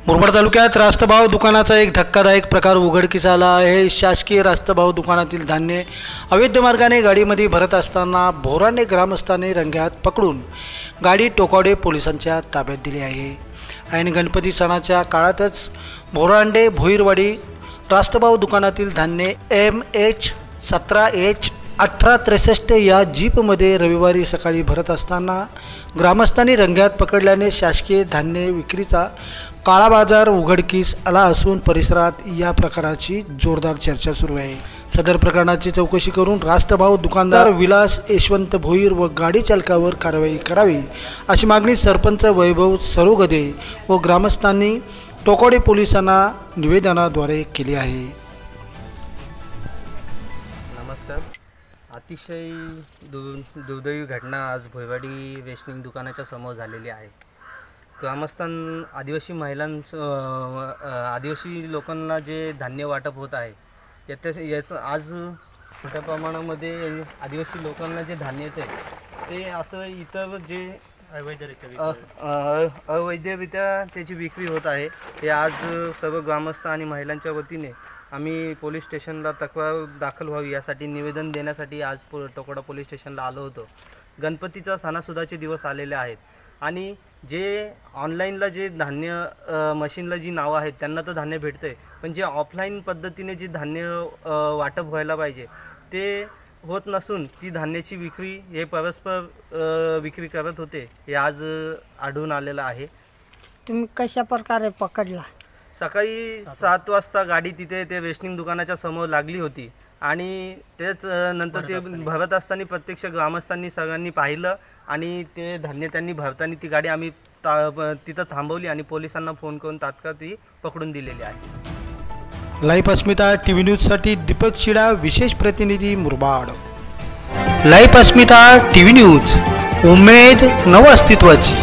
मुरबाड तालुक्यात रास्तभाव दुकानाचा एक धक्कादायक प्रकार उघडकीस आला आहे। शासकीय रास्तभाव दुकानातील धान्य अवैध मार्गाने गाडीमध्ये भरत असताना भोरांडे ग्रामस्थांनी रंगेहात पकडून गाडी टोकाडे पोलिसांच्या ताब्यात दिली आहे। ऐन गणपती सणाच्या काळातच भोरांडे भोईरवाडी रास्तभाव दुकानातील धान्य MH17H 1863 या जीपमध्ये रविवारी सकाळी भरत असताना ग्रामस्थांनी रंगेहात पकडल्याने शासकीय धान्य विक्रीचा काळा बाजार उघडकीस आला असून परिसरात या प्रकाराची जोरदार चर्चा सुरू आहे। सदर प्रकरणाची चौकशी करून रास्तभाव दुकानदार विलास यशवंत भोईर व गाडी चालकावर कारवाई करावी अशी मागणी सरपंच वैभव सरोगदे व ग्रामस्थांनी टोकाडे पोलिसांना निवेदनाद्वारे केली आहे। नमस्कार। अतिशय दुर्दैवी घटना आज भोईरवाडी रेशनिंग दुकानाच्या समोर झालेली आहे। ग्रामस्थान आदिवासी लोकांना जे धान्य वाटप होत आहे याचं आज मोठ्या प्रमाणामध्ये आदिवासी लोकांना जे धान्य येते ते असं इतर जे अवैधरित्या त्याची विक्री होत आहे। हे आज सर्व ग्रामस्थ आणि महिलांच्या वतीने आम्ही पोलीस स्टेशनला तक्रार दाखल व्हावी यासाठी निवेदन देण्यासाठी आज टोकाडा पोलीस स्टेशनला आलो होतो। गणपतीचा सणासुदाचे दिवस आलेले आहेत आणि जे ऑनलाईनला जे धान्य मशीनला जी नावं आहेत त्यांना तर धान्य भेटते, पण जे ऑफलाईन पद्धतीने जे धान्य वाटप व्हायला पाहिजे ते होत नसून ती धान्याची विक्री हे परस्पर विक्री करत होते हे आज आढळून आलेलं आहे। तुम्ही कशा प्रकारे पकडला? सकाळी 7 वाजता गाडी तिथे ते रेशनिंग दुकानाच्या समोर लागली होती आणि तेच नंतर ते भरत असताना प्रत्यक्ष ग्रामस्थांनी सगळ्यांनी पाहिलं आणि ते धान्य त्यांनी भरताना ती गाडी आम्ही तिथं थांबवली आणि पोलिसांना फोन करून तात्काळ ती पकडून दिलेली आहे। लाईव्ह अस्मिता टीव्ही न्यूजसाठी दीपक शिडा, विशेष प्रतिनिधी मुरबाड। लाईव्ह अस्मिता टीव्ही न्यूज, उमेद नव अस्तित्वाची।